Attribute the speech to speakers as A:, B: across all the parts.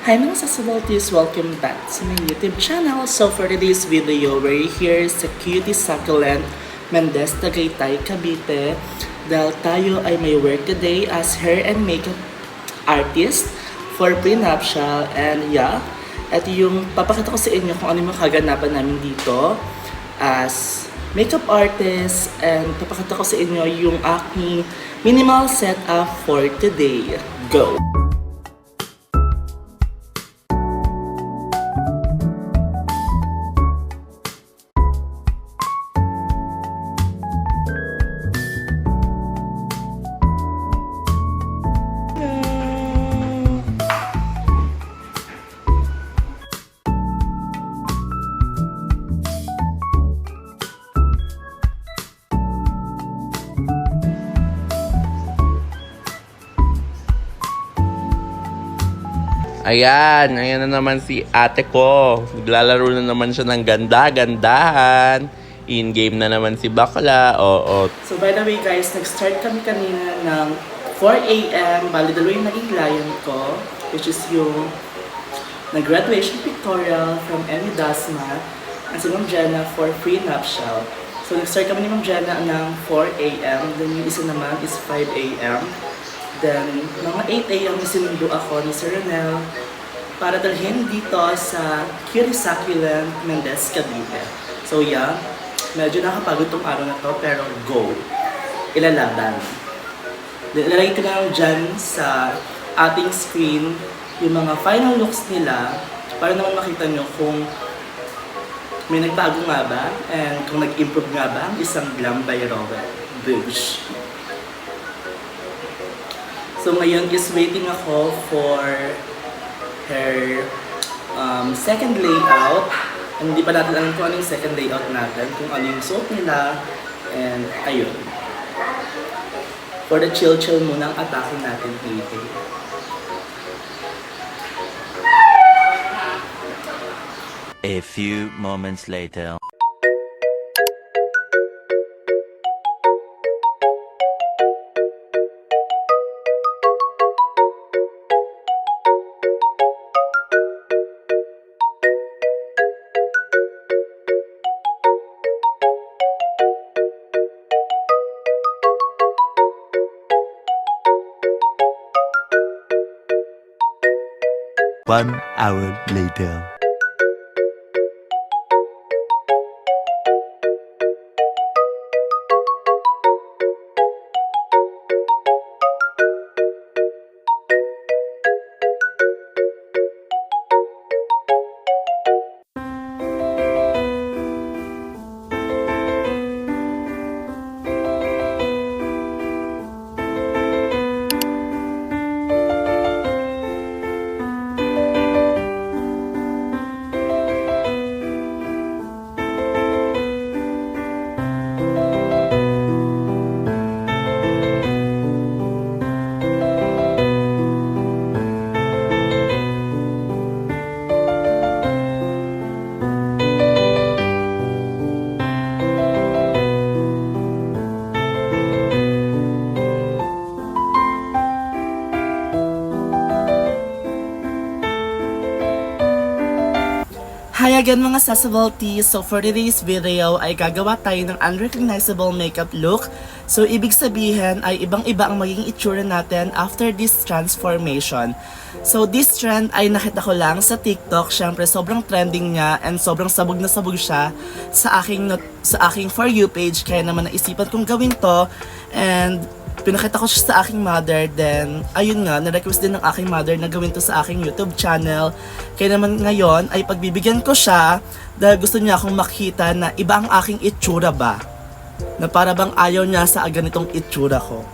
A: Hi mga sasabaltis! Welcome back to my YouTube channel. So for today's video, we're here sa Cutie Succulent, Mendez, Tagaytay, Cavite. Dahil tayo ay may work today as hair and makeup artist for prenuptial. And yeah, ito yung papakita ko sa inyo kung ano yung kaganapan namin dito as makeup artist. And papakita ko sa inyo yung aking minimal setup for today. Go!
B: Ayan na naman si ate ko. Naglalaro na naman siya ng ganda-gandahan. In-game na naman si bakla. Oo.
A: So by the way guys, nag-start kami kanina ng 4 a.m. Bali, dalawa yung naging client ko, which is yung nag-graduation pictorial from Emmy Dasma and si Ma'am Jenna for prenuptial. So nag-start kami ni Ma'am Jenna ng 4 a.m. Then yung isa naman is 5 a.m. Then, mga 8 a.m. sinundo ako ni Sir Ronel para dalhin dito sa Cutie Succulent, Mendez, Cavite. So yeah, medyo nakapagod tong araw na to, pero go! Ilalaban. Ilalagay ko na lang dyan sa ating screen yung mga final looks nila para naman makita nyo kung may nagbago nga ba and kung nag-improve nga ba ang isang glam by Robert Bush. So ngayon is waiting ako for her second layout. And hindi pa natin alam kung ano yung second layout natin, kung ano yung suot nila, and ayun. For the chill-chill muna ang atake natin dito.
C: A few moments later. One hour later.
A: Hi again mga sasabaltis! So for today's video ay gagawa tayo ng unrecognizable makeup look. So ibig sabihin ay ibang-iba ang magiging itsura natin after this transformation. So this trend ay nakita ko lang sa TikTok. Syempre sobrang trending niya and sobrang sabog na sabog siya sa aking For You page. Kaya naman naisipan kong gawin to and pinakita ko siya sa aking mother, then ayun nga, na-request din ng aking mother na gawin to sa aking YouTube channel. Kaya naman ngayon ay pagbibigyan ko siya dahil gusto niya akong makita na iba ang aking itsura ba. Na para bang ayaw niya sa ganitong itsura ko.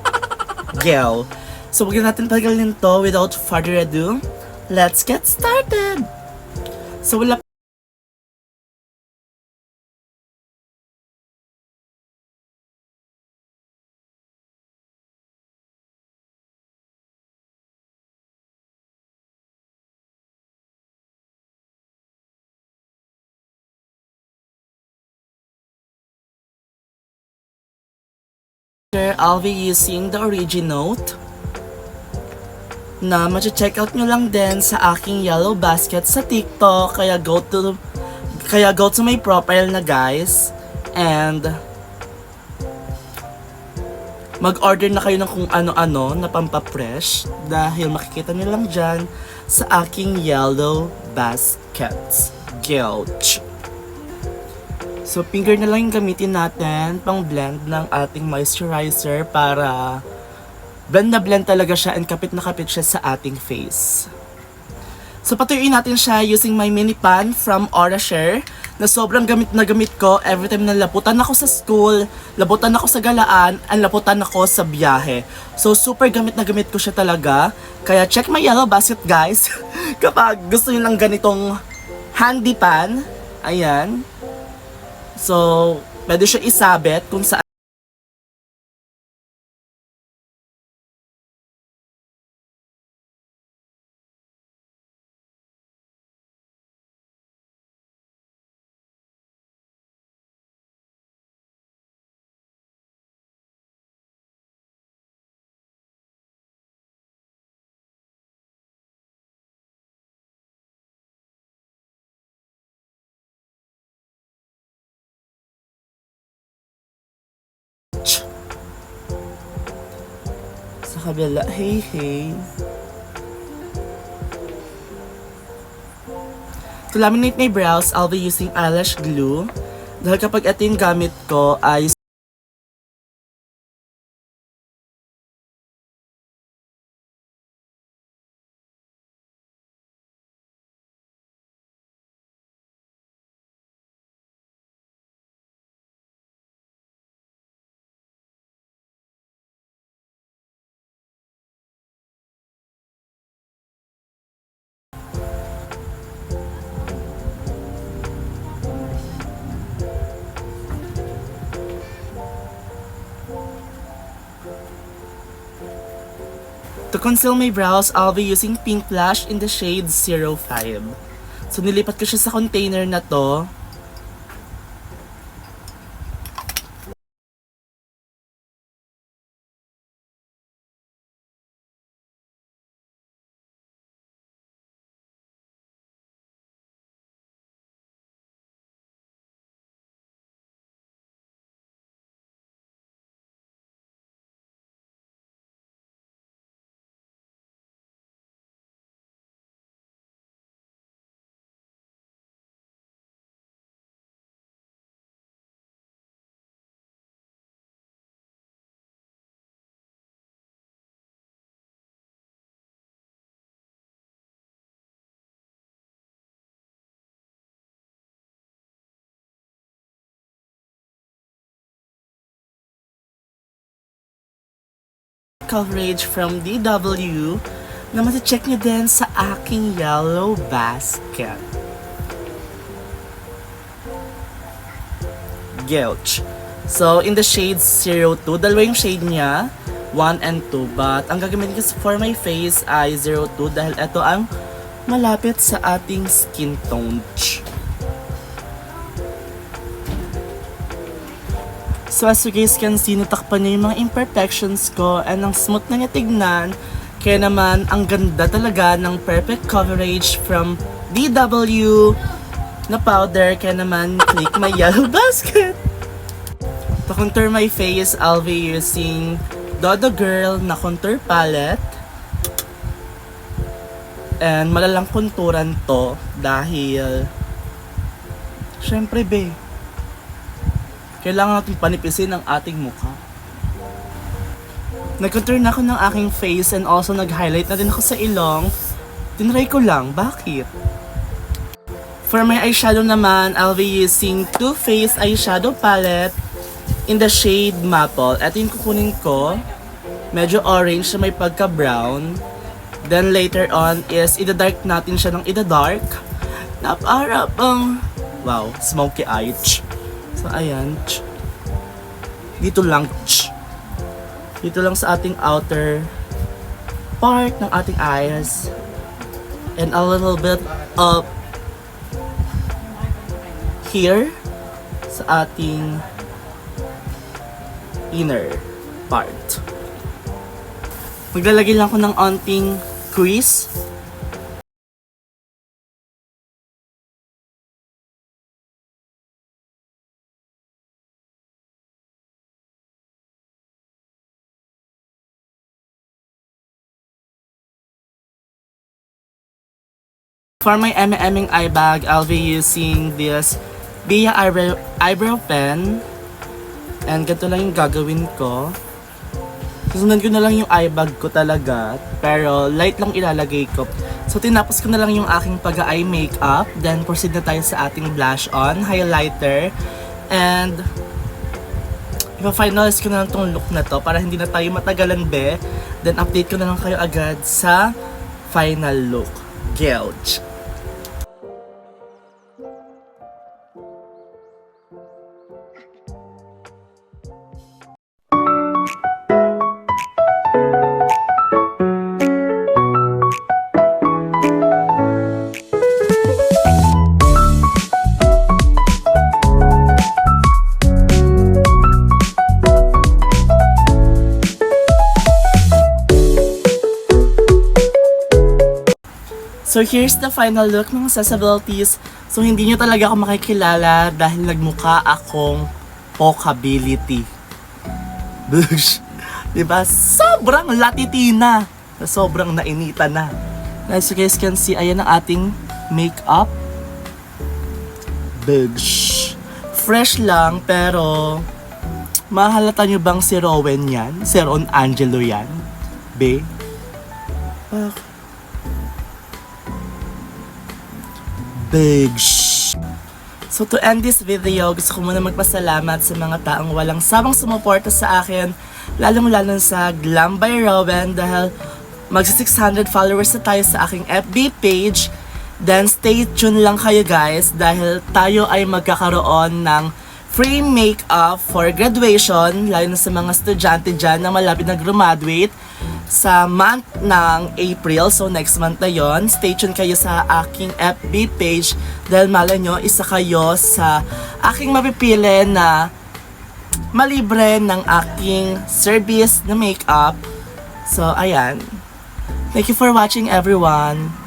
A: Girl. So huwag natin tagalin to without further ado. Let's get started! So wala I'll be using the Originote. na ma-check out nyo lang din sa aking yellow basket sa TikTok. Kaya go to my profile na guys. And mag-order na kayo ng kung ano-ano na pampapresh dahil makikita nyo lang dyan sa aking yellow baskets. Gouge. So, finger na lang yung gamitin natin pang blend ng ating moisturizer para blend na blend talaga siya and kapit na kapit siya sa ating face. So, patuyuin natin siya using my mini pan from Orashare na sobrang gamit na gamit ko every time na laputan ako sa school, laputan ako sa galaan, and laputan ako sa biyahe. So, super gamit na gamit ko siya talaga. Kaya check my yellow basket guys kapag gusto nyo ng ganitong handy pan. Ayan. So, pwede siya isabit kung saan. Sa kabila, hey. To laminate my brows, I'll be using eyelash glue. Dahil kapag ito yung gamit ko ay to conceal my brows, I'll be using Pink Blush in the shade 05. So, nilipat ko siya sa container na to. Coverage from DW na mati-check nyo din sa aking yellow basket. Gouge. So, in the shade 02, dalawa yung shade niya, 1 and 2. But, ang gagamitin ko for my face ay 02 dahil ito ang malapit sa ating skin tone. So as you guys can see, natakpan niya yung mga imperfections ko and ang smooth na niya tignan. Kaya naman, ang ganda talaga ng perfect coverage from DW na powder. Kaya naman, click my yellow basket. To contour my face, I'll be using Dodo Girl na contour palette. And malalang konturan to dahil syempre kailangan natin panipisin ang ating mukha. Nag-contour na ako ng aking face and also nag-highlight na din ako sa ilong. Tinry ko lang, bakit? For my eyeshadow naman, I'll be using Too Faced eyeshadow palette in the shade Maple. Ito yung kukunin ko. Medyo orange na may pagka-brown. Then later on is ida-dark natin siya ng ida-dark. Na para pang, wow, smoky eye. So, ayan. Dito lang. Dito lang sa ating outer part ng ating eyes. And a little bit up here sa ating inner part. Maglalagay lang ko ng onting crease. For my M&Ming eye bag, I'll be using this Bia eyebrow pen. And ganito lang yung gagawin ko. Susunod ko na lang yung eye bag ko talaga. Pero light lang ilalagay ko. So tinapos ko na lang yung aking pag-eye makeup. Then proceed na tayo sa ating blush on, highlighter. And ipa-finalize ko na lang tong look na to para hindi na tayo matagalan be. Then update ko na lang kayo agad sa final look. Gouge. So here's the final look ng accessibilities. So hindi nyo talaga ako makikilala dahil nagmukha akong Pokability. Bush! Diba? Sobrang latitina! Sobrang nainita na. As you guys can see, ayan ang ating makeup. Bush! Fresh lang pero mahalata nyo bang si Rowan yan? Si Ron Angelo yan? Be? Big shh. So to end this video, gusto ko muna magpasalamat sa mga taong walang sabang sumuporta sa akin, lalong-lalo sa Glam by Rowan dahil magsa 600 followers na tayo sa aking FB page. Then stay tuned lang kayo guys dahil tayo ay magkakaroon ng free makeup for graduation, lalo na sa mga estudyante dyan na malapit na graduate sa month ng April. So next month na yon. Stay tuned kayo sa aking FB page dahil malay nyo, isa kayo sa aking mapipili na malibre ng aking service na makeup. So ayan. Thank you for watching everyone.